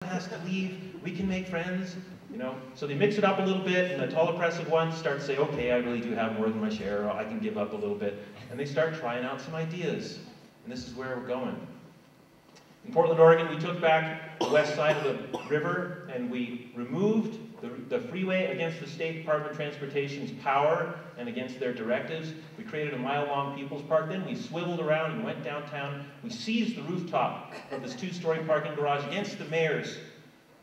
has to leave, we can make friends, you know. So they mix it up a little bit, and the tall, oppressive ones start to say, okay, I really do have more than my share, or I can give up a little bit. And they start trying out some ideas. And this is where we're going. In Portland, Oregon, we took back the west side of the river, and we removed the freeway against the State Department of Transportation's power and against their directives. We created a mile-long People's Park. Then we swiveled around and went downtown. We seized the rooftop of this two-story parking garage against the mayor's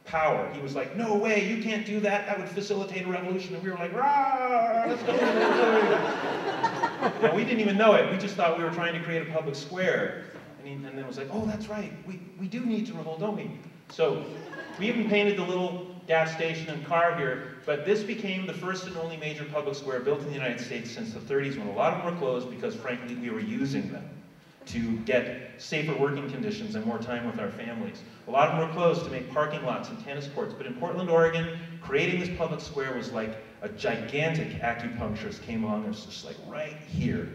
power. He was like, no way, you can't do that. That would facilitate a revolution. And we were like, rah, let's go. We didn't even know it. We just thought we were trying to create a public square. And then it was like, oh, that's right. We do need to revolt, don't we? So we even painted the little gas station and car here, but this became the first and only major public square built in the United States since the 30s, when a lot of them were closed because, frankly, we were using them to get safer working conditions and more time with our families. A lot of them were closed to make parking lots and tennis courts, but in Portland, Oregon, creating this public square was like a gigantic acupuncturist came along and was just like right here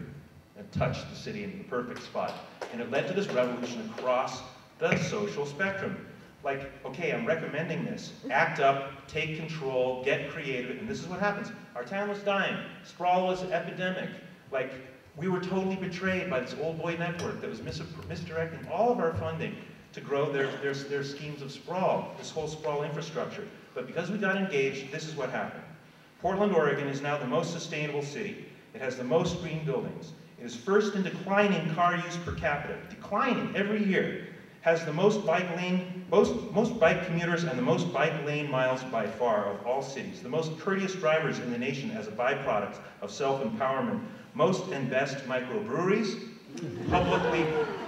and touched the city in the perfect spot. And it led to this revolution across the social spectrum. Like, okay, I'm recommending this. Act up, take control, get creative, and this is what happens. Our town was dying. Sprawl was an epidemic. Like, we were totally betrayed by this old boy network that was misdirecting all of our funding to grow their schemes of sprawl, this whole sprawl infrastructure. But because we got engaged, this is what happened. Portland, Oregon is now the most sustainable city. It has the most green buildings. It is first in declining car use per capita, declining every year. Has the most bike commuters and the most bike lane miles by far of all cities, the most courteous drivers in the nation as a byproduct of self-empowerment, most and best microbreweries,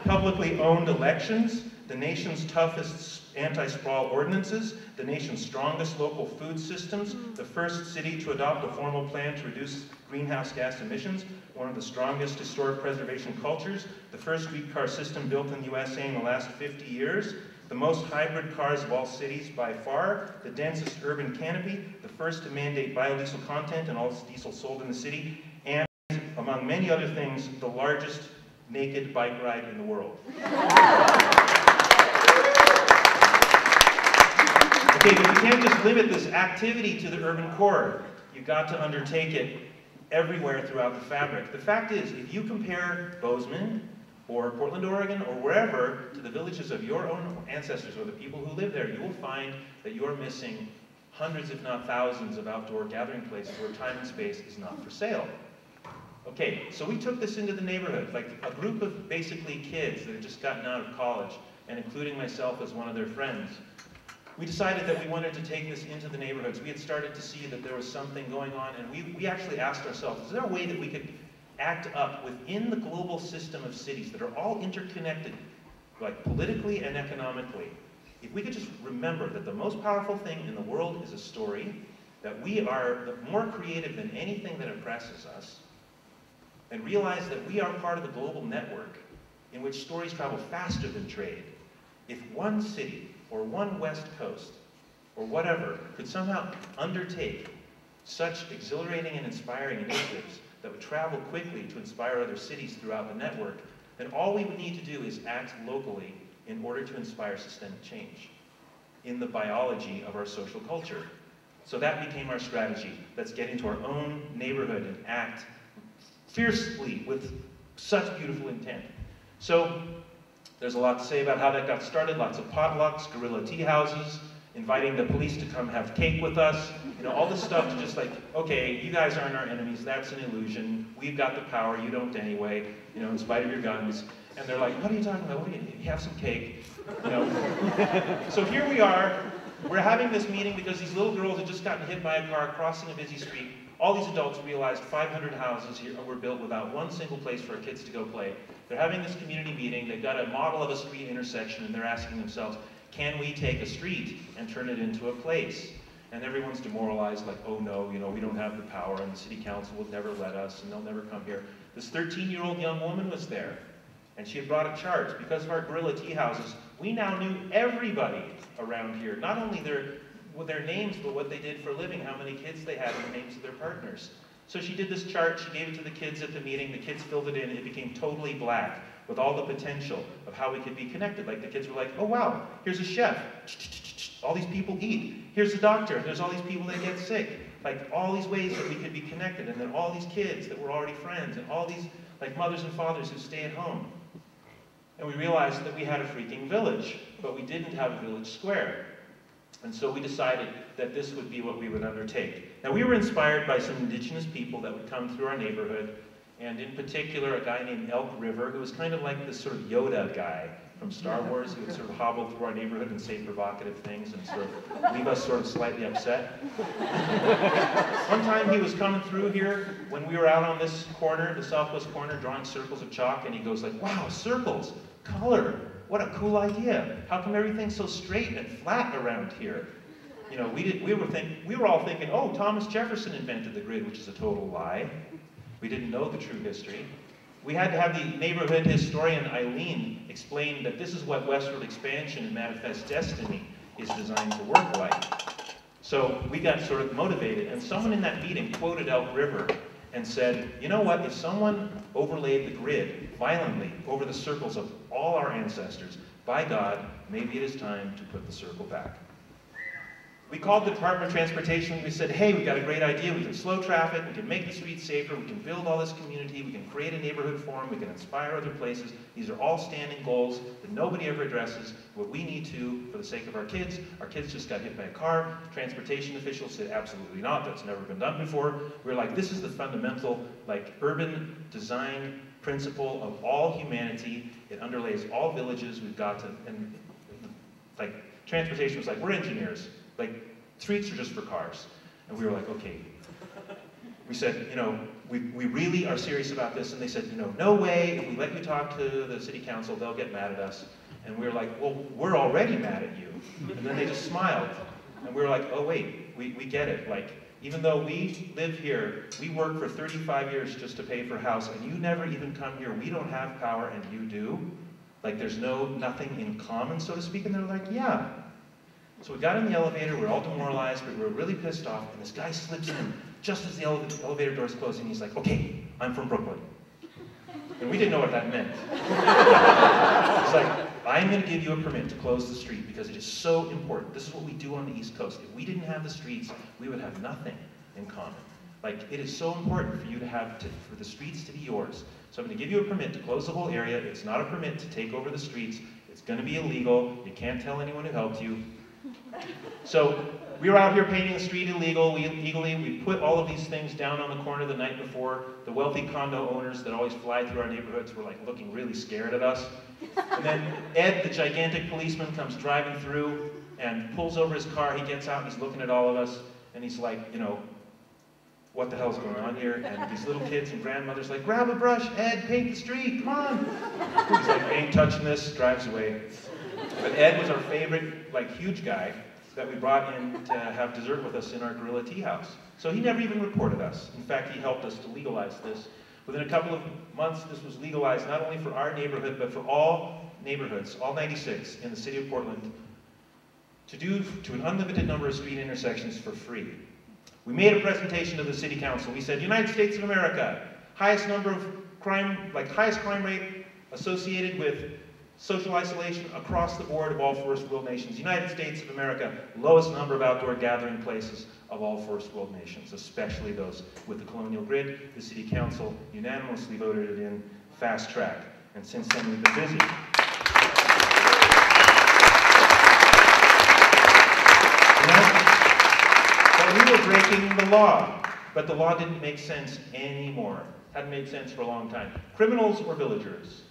publicly owned elections, the nation's toughest anti-sprawl ordinances, the nation's strongest local food systems, the first city to adopt a formal plan to reduce greenhouse gas emissions, one of the strongest historic preservation cultures, the first streetcar system built in the USA in the last 50 years, the most hybrid cars of all cities by far, the densest urban canopy, the first to mandate biodiesel content in all diesel sold in the city, and, among many other things, the largest naked bike ride in the world. Okay, but you can't just limit this activity to the urban core. You've got to undertake it everywhere throughout the fabric. The fact is, if you compare Bozeman or Portland, Oregon, or wherever to the villages of your own ancestors or the people who live there, you will find that you're missing hundreds, if not thousands, of outdoor gathering places where time and space is not for sale. Okay, so we took this into the neighborhood, like a group of basically kids that had just gotten out of college, and including myself as one of their friends. We decided that we wanted to take this into the neighborhoods. We had started to see that there was something going on, and we actually asked ourselves, is there a way that we could act up within the global system of cities that are all interconnected, like politically and economically? If we could just remember that the most powerful thing in the world is a story, that we are more creative than anything that oppresses us, and realize that we are part of the global network in which stories travel faster than trade. If one city, or one West Coast, or whatever, could somehow undertake such exhilarating and inspiring initiatives that would travel quickly to inspire other cities throughout the network, then all we would need to do is act locally in order to inspire systemic change in the biology of our social culture. So that became our strategy. Let's get into our own neighborhood and act fiercely with such beautiful intent. So there's a lot to say about how that got started. Lots of potlucks, guerrilla tea houses, inviting the police to come have cake with us. You know, all this stuff to just like, okay, you guys aren't our enemies, that's an illusion. We've got the power, you don't anyway, you know, in spite of your guns. And they're like, what are you talking about? What are you have some cake, you know. So here we are, we're having this meeting because these little girls had just gotten hit by a car crossing a busy street. All these adults realized 500 houses here were built without one single place for our kids to go play. They're having this community meeting, they've got a model of a street intersection, and they're asking themselves, can we take a street and turn it into a place? And everyone's demoralized, like, oh no, you know, we don't have the power, and the city council will never let us, and they'll never come here. This 13-year-old young woman was there, and she had brought a chart. Because of our guerrilla tea houses, we now knew everybody around here, not only their names, but what they did for a living, how many kids they had, and the names of their partners. So she did this chart, she gave it to the kids at the meeting, the kids filled it in, it became totally black. with all the potential of how we could be connected. Like the kids were like, oh wow, here's a chef. All these people eat. Here's a doctor. There's all these people that get sick. Like all these ways that we could be connected. And then all these kids that were already friends. And all these like mothers and fathers who stay at home. And we realized that we had a freaking village, but we didn't have a village square. And so we decided that this would be what we would undertake. Now we were inspired by some indigenous people that would come through our neighborhood, and in particular a guy named Elk River, who was kind of like this sort of Yoda guy from Star Wars, who would sort of hobble through our neighborhood and say provocative things and sort of leave us sort of slightly upset. One time he was coming through here when we were out on this corner, the southwest corner, drawing circles of chalk, and he goes like, wow, circles, color. What a cool idea. How come everything's so straight and flat around here? You know, we were all thinking, oh, Thomas Jefferson invented the grid, which is a total lie. We didn't know the true history. We had to have the neighborhood historian Eileen explain that this is what westward expansion and manifest destiny is designed to work like. So we got sort of motivated, and someone in that meeting quoted Elk River and said, you know what, if someone overlaid the grid violently over the circles of all our ancestors, by God, maybe it is time to put the circle back. We called the Department of Transportation and we said, hey, we've got a great idea. We can slow traffic, we can make the streets safer, we can build all this community, we can create a neighborhood forum, we can inspire other places. These are all standing goals that nobody ever addresses. What we need to, for the sake of our kids just got hit by a car. Transportation officials said, absolutely not, that's never been done before. We're like, this is the fundamental, like, urban design principle of all humanity. It underlays all villages. We've got to, and like, transportation was like, we're engineers. Like, streets are just for cars. And we were like, okay. We said, you know, we really are serious about this. And they said, you know, no way. If we let you talk to the city council, they'll get mad at us. And we were like, well, we're already mad at you. And then they just smiled. And we were like, oh, wait, we get it. Like, even though we live here, we work for 35 years just to pay for a house, and you never even come here. We don't have power, and you do. Like, there's nothing in common, so to speak. And they're like, yeah. So we got in the elevator, we were all demoralized, but we were really pissed off, and this guy slips in just as the elevator doors close, and he's like, okay, I'm from Brooklyn. And we didn't know what that meant. He's like, I'm going to give you a permit to close the street because it is so important. This is what we do on the East Coast. If we didn't have the streets, we would have nothing in common. Like, it is so important for you to have, for the streets to be yours. So I'm going to give you a permit to close the whole area. It's not a permit to take over the streets. It's going to be illegal. You can't tell anyone who helped you. So we were out here painting the street illegally. We put all of these things down on the corner the night before. The wealthy condo owners that always fly through our neighborhoods were like looking really scared at us. And then Ed, the gigantic policeman, comes driving through and pulls over his car. He gets out and he's looking at all of us and he's like, you know, what the hell's going on here? And these little kids and grandmothers like, grab a brush, Ed, paint the street, come on. He's like, I ain't touching this, drives away. But Ed was our favorite, like, huge guy that we brought in to have dessert with us in our gorilla tea house. So he never even reported us. In fact, he helped us to legalize this. Within a couple of months, this was legalized not only for our neighborhood, but for all neighborhoods, all 96 in the city of Portland, to do to an unlimited number of street intersections for free. We made a presentation to the city council. We said, United States of America, highest number of crime, like highest crime rate associated with social isolation across the board of all first world nations. United States of America, lowest number of outdoor gathering places of all first world nations, especially those with the colonial grid. The city council unanimously voted it in fast track. And since then we've been busy. But we were breaking the law, but the law didn't make sense anymore. Hadn't made sense for a long time. Criminals or villagers?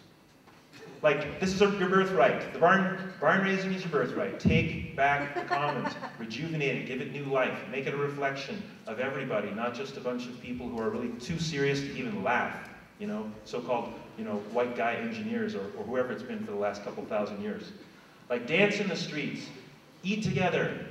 Like, this is your birthright. The barn raising is your birthright. Take back the commons, rejuvenate it, give it new life, make it a reflection of everybody, not just a bunch of people who are really too serious to even laugh, you know, so-called, you know, white guy engineers or whoever it's been for the last couple thousand years. Like, dance in the streets, eat together,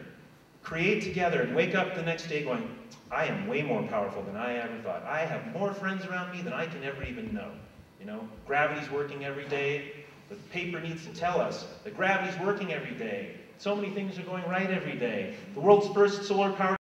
create together, and wake up the next day going, I am way more powerful than I ever thought. I have more friends around me than I can ever even know. You know, gravity's working every day. The paper needs to tell us that gravity's working every day. So many things are going right every day. The world's first solar-powered